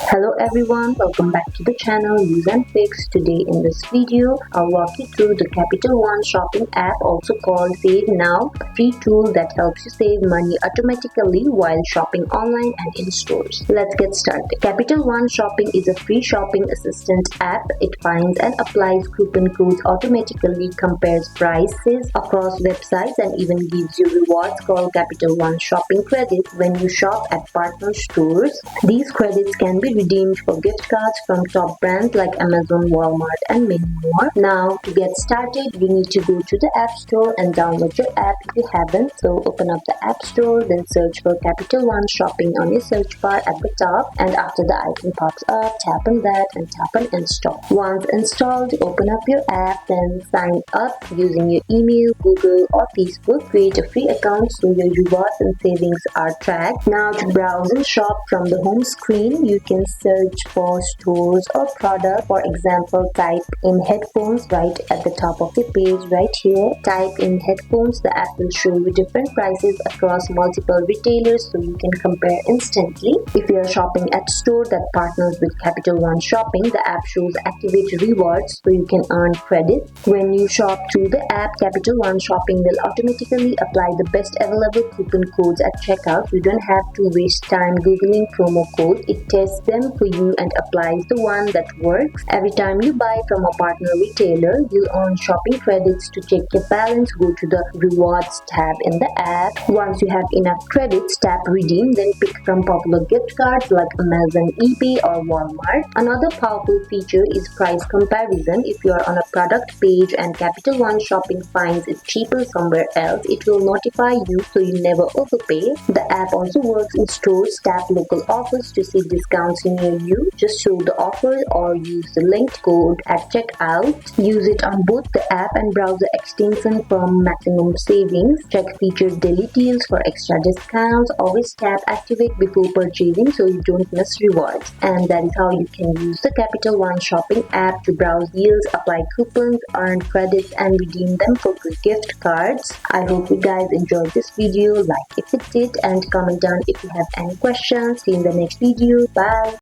Hello everyone, welcome back to the channel useNfix. Today in this video, I'll walk you through the Capital One shopping app, also called Save Now, a free tool that helps you save money automatically while shopping online and in stores. Let's get started. Capital One Shopping is a free shopping assistant app. It finds and applies coupon codes automatically, compares prices across websites, and even gives you rewards called Capital One Shopping Credits when you shop at partner stores. These credits can be redeemed for gift cards from top brands like Amazon, Walmart, and many more. Now, to get started, you need to go to the App Store and download your app if you haven't. So open up the App Store, then search for Capital One Shopping on your search bar at the top, and after the icon pops up, tap on that and tap on Install. Once installed, open up your app, then sign up using your email, Google, or Facebook. Create a free account so your rewards and savings are tracked. Now, to browse and shop from the home screen, you can search for stores or products. For example, type in headphones right at the top of the page right here. Type in headphones. The app will show you different prices across multiple retailers so you can compare instantly. If you are shopping at store that partners with Capital One Shopping, the app shows activate rewards so you can earn credit. When you shop through the app, Capital One Shopping will automatically apply the best available coupon codes at checkout. You don't have to waste time googling promo codes. It tests them for you and applies the one that works. Every time you buy from a partner retailer, you'll earn shopping credits. To check your balance, go to the rewards tab in the app. Once you have enough credits, tap redeem, then pick from popular gift cards like Amazon, eBay, or Walmart. Another powerful feature is price comparison. If you are on a product page and Capital One Shopping finds it cheaper somewhere else, it will notify you so you never overpay. The app also works in stores. Tap local offers to see discounts near you. Just show the offer or use the linked code at checkout. Use it on both the app and browser extension for maximum savings. Check featured daily deals for extra discounts. Always tap activate before purchasing so you don't miss rewards. And that is how you can use the Capital One Shopping app to browse deals, apply coupons, earn credits, and redeem them for gift cards. I hope you guys enjoyed this video. Like if it did, and comment down if you have any questions. See you in the next video. Bye.